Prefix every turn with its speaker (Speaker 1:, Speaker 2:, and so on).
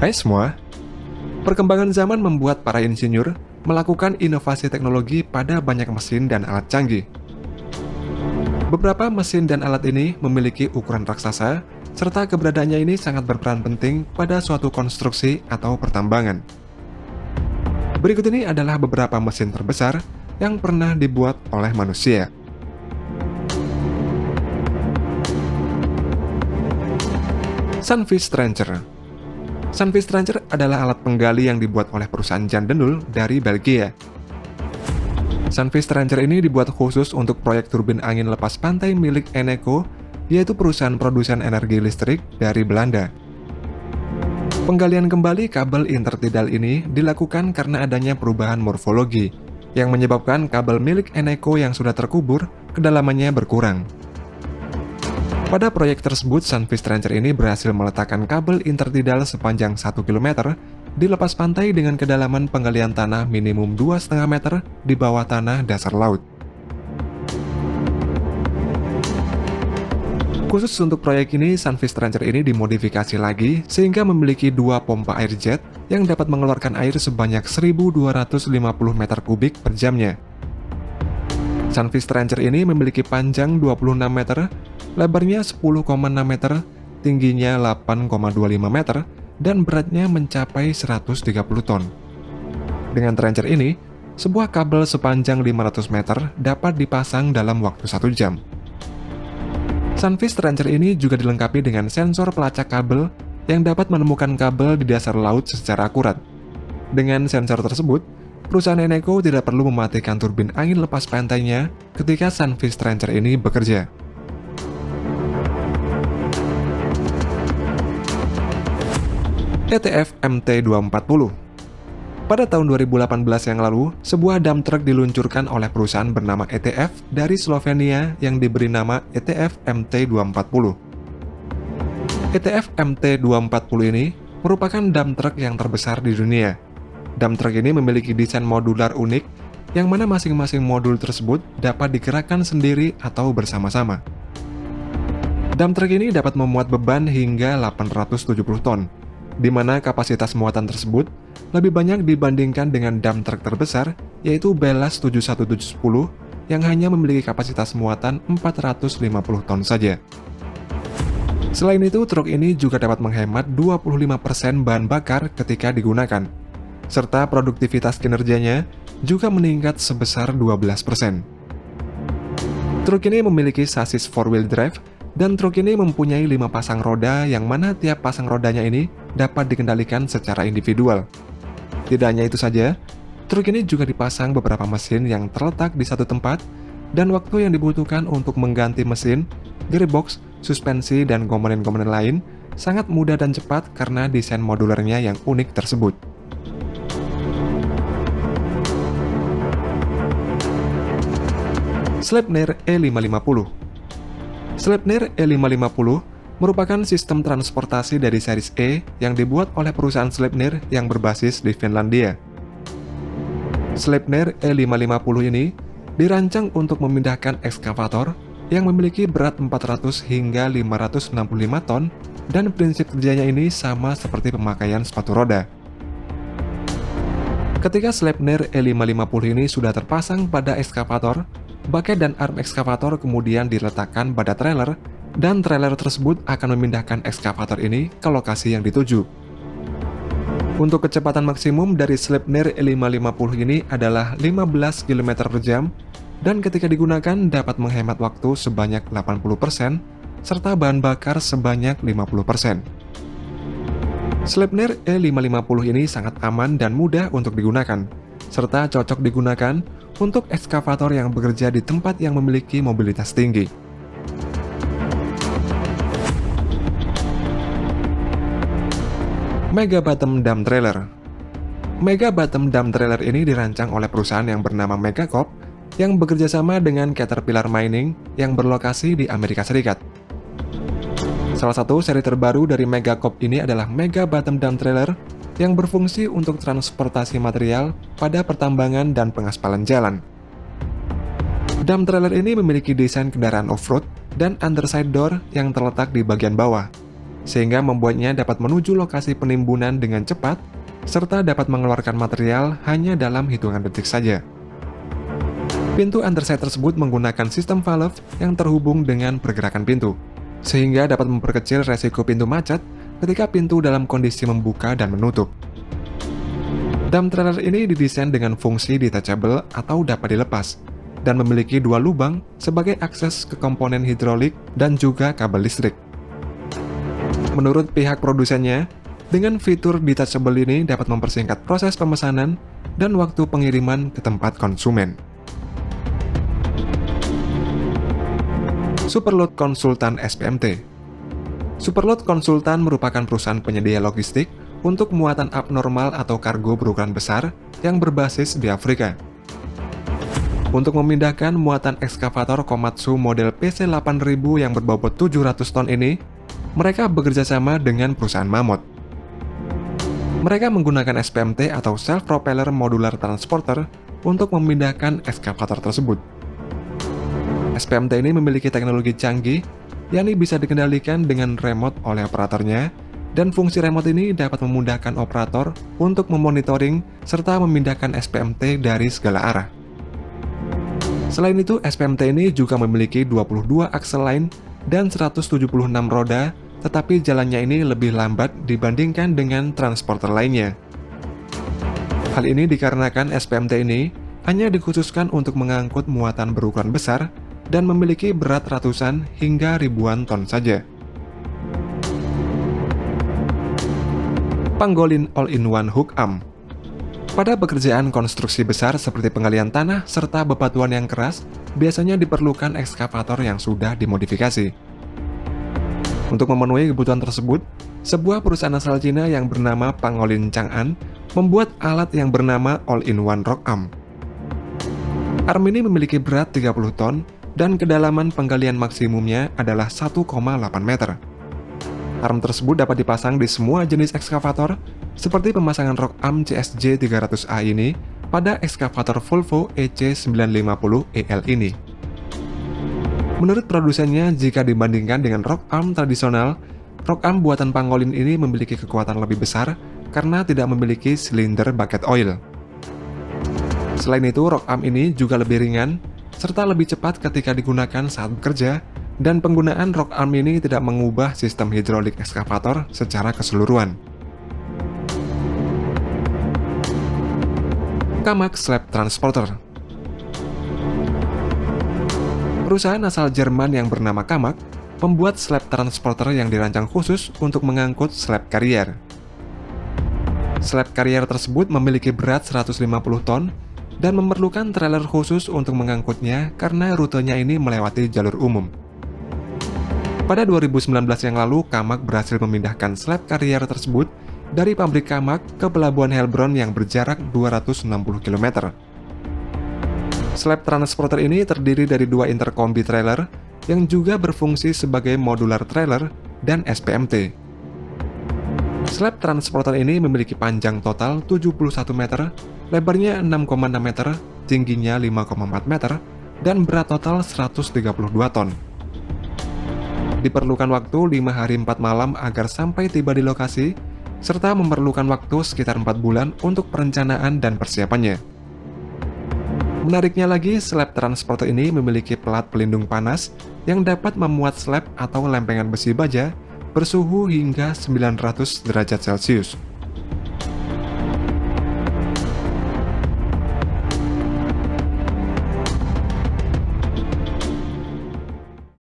Speaker 1: Hai semua, perkembangan zaman membuat para insinyur melakukan inovasi teknologi pada banyak mesin dan alat canggih. Beberapa mesin dan alat ini memiliki ukuran raksasa, serta keberadaannya ini sangat berperan penting pada suatu konstruksi atau pertambangan. Berikut ini adalah beberapa mesin terbesar yang pernah dibuat oleh manusia. Sunfish Trencher. Sunfish Trencher adalah alat penggali yang dibuat oleh perusahaan Jan de Nul dari Belgia. Sunfish Trencher ini dibuat khusus untuk proyek turbin angin lepas pantai milik Eneco, yaitu perusahaan produsen energi listrik dari Belanda. Penggalian kembali kabel intertidal ini dilakukan karena adanya perubahan morfologi, yang menyebabkan kabel milik Eneco yang sudah terkubur, kedalamannya berkurang. Pada proyek tersebut, Sunfish Trencher ini berhasil meletakkan kabel intertidal sepanjang 1 km di lepas pantai dengan kedalaman penggalian tanah minimum 2,5 meter di bawah tanah dasar laut. Khusus untuk proyek ini, Sunfish Trencher ini dimodifikasi lagi sehingga memiliki 2 pompa air jet yang dapat mengeluarkan air sebanyak 1.250 meter kubik per jamnya. Sunfish Trencher ini memiliki panjang 26 meter, lebarnya 10,6 meter, tingginya 8,25 meter, dan beratnya mencapai 130 ton. Dengan trencher ini, sebuah kabel sepanjang 500 meter dapat dipasang dalam waktu 1 jam. Sunfish Trencher ini juga dilengkapi dengan sensor pelacak kabel yang dapat menemukan kabel di dasar laut secara akurat. Dengan sensor tersebut, perusahaan Eneco tidak perlu mematikan turbin angin lepas pantainya ketika Sunfish Trencher ini bekerja. ETF MT240. Pada tahun 2018 yang lalu, sebuah dump truck diluncurkan oleh perusahaan bernama ETF dari Slovenia yang diberi nama ETF MT240. ETF MT240 ini merupakan dump truck yang terbesar di dunia. Dump truck ini memiliki desain modular unik, yang mana masing-masing modul tersebut dapat digerakkan sendiri atau bersama-sama. Dump truck ini dapat memuat beban hingga 870 ton, di mana kapasitas muatan tersebut lebih banyak dibandingkan dengan dump truck terbesar, yaitu Bellas 71710 yang hanya memiliki kapasitas muatan 450 ton saja. Selain itu, truk ini juga dapat menghemat 25% bahan bakar ketika digunakan, serta produktivitas kinerjanya juga meningkat sebesar 12%. Truk ini memiliki sasis 4-wheel drive, dan truk ini mempunyai 5 pasang roda yang mana tiap pasang rodanya ini dapat dikendalikan secara individual. Tidak hanya itu saja, truk ini juga dipasang beberapa mesin yang terletak di satu tempat, dan waktu yang dibutuhkan untuk mengganti mesin, gearbox, suspensi, dan komponen-komponen lain sangat mudah dan cepat karena desain modularnya yang unik tersebut. Sleipnir E550. Sleipnir E550 merupakan sistem transportasi dari series E yang dibuat oleh perusahaan Sleipnir yang berbasis di Finlandia. Sleipnir E550 ini dirancang untuk memindahkan ekskavator yang memiliki berat 400 hingga 565 ton, dan prinsip kerjanya ini sama seperti pemakaian sepatu roda. Ketika Sleipnir E550 ini sudah terpasang pada ekskavator, baket dan arm ekskavator kemudian diletakkan pada trailer, dan trailer tersebut akan memindahkan ekskavator ini ke lokasi yang dituju. Untuk kecepatan maksimum dari Sleipnir E550 ini adalah 15 km per jam, dan ketika digunakan dapat menghemat waktu sebanyak 80%, serta bahan bakar sebanyak 50%. Sleipnir E550 ini sangat aman dan mudah untuk digunakan, serta cocok digunakan untuk ekskavator yang bekerja di tempat yang memiliki mobilitas tinggi. Mega Bottom Dump Trailer. Mega Bottom Dump Trailer ini dirancang oleh perusahaan yang bernama Megacorp yang bekerja sama dengan Caterpillar Mining yang berlokasi di Amerika Serikat. Salah satu seri terbaru dari Megacorp ini adalah Mega Bottom Dump Trailer yang berfungsi untuk transportasi material pada pertambangan dan pengaspalan jalan. Dump trailer ini memiliki desain kendaraan off-road dan underside door yang terletak di bagian bawah. sehingga membuatnya dapat menuju lokasi penimbunan dengan cepat, serta dapat mengeluarkan material hanya dalam hitungan detik saja. Pintu underside tersebut menggunakan sistem valve yang terhubung dengan pergerakan pintu, sehingga dapat memperkecil resiko pintu macet ketika pintu dalam kondisi membuka dan menutup. Dump trailer ini didesain dengan fungsi detachable atau dapat dilepas, dan memiliki dua lubang sebagai akses ke komponen hidrolik dan juga kabel listrik. Menurut pihak produsennya, dengan fitur detachable ini dapat mempersingkat proses pemesanan dan waktu pengiriman ke tempat konsumen. Superload Konsultan SPMT. Superload Konsultan merupakan perusahaan penyedia logistik untuk muatan abnormal atau kargo berukuran besar yang berbasis di Afrika. Untuk memindahkan muatan ekskavator Komatsu model PC8000 yang berbobot 700 ton ini, mereka bekerja sama dengan perusahaan Mammoth. Mereka menggunakan SPMT atau Self Propeller Modular Transporter untuk memindahkan ekskavator tersebut. SPMT ini memiliki teknologi canggih, yakni bisa dikendalikan dengan remote oleh operatornya, dan fungsi remote ini dapat memudahkan operator untuk memonitoring serta memindahkan SPMT dari segala arah. Selain itu, SPMT ini juga memiliki 22 aksel lain dan 176 roda, tetapi jalannya ini lebih lambat dibandingkan dengan transporter lainnya. Hal ini dikarenakan SPMT ini hanya dikhususkan untuk mengangkut muatan berukuran besar dan memiliki berat ratusan hingga ribuan ton saja. Pangolin All-in-One Hook Arm. Pada pekerjaan konstruksi besar seperti penggalian tanah serta bebatuan yang keras, biasanya diperlukan ekskavator yang sudah dimodifikasi. Untuk memenuhi kebutuhan tersebut, sebuah perusahaan asal Cina yang bernama Pangolin Chang'an membuat alat yang bernama All-in-One Rock Arm. Arm ini memiliki berat 30 ton dan kedalaman penggalian maksimumnya adalah 1,8 meter. Arm tersebut dapat dipasang di semua jenis ekskavator, seperti pemasangan Rock Arm CSJ 300A ini pada ekskavator Volvo EC950EL ini. Menurut produsennya, jika dibandingkan dengan Rock Arm tradisional, Rock Arm buatan Pangolin ini memiliki kekuatan lebih besar karena tidak memiliki silinder bucket oil. Selain itu, Rock Arm ini juga lebih ringan, serta lebih cepat ketika digunakan saat bekerja, dan penggunaan Rock Arm ini tidak mengubah sistem hidrolik ekskavator secara keseluruhan. Kamag Slab Transporter. Perusahaan asal Jerman yang bernama Kamag membuat slab transporter yang dirancang khusus untuk mengangkut slab carrier. Slab carrier tersebut memiliki berat 150 ton dan memerlukan trailer khusus untuk mengangkutnya karena rutenya ini melewati jalur umum. Pada 2019 yang lalu, Kamag berhasil memindahkan slab carrier tersebut dari pabrik Kamag ke pelabuhan Heilbronn yang berjarak 260 km. Slab transporter ini terdiri dari dua interkombi trailer yang juga berfungsi sebagai modular trailer dan SPMT. Slab transporter ini memiliki panjang total 71 meter, lebarnya 6,6 meter, tingginya 5,4 meter, dan berat total 132 ton. Diperlukan waktu 5 hari 4 malam agar sampai tiba di lokasi, serta memerlukan waktu sekitar 4 bulan untuk perencanaan dan persiapannya. Menariknya lagi, slab transporter ini memiliki pelat pelindung panas yang dapat memuat slab atau lempengan besi baja bersuhu hingga 900 derajat Celcius.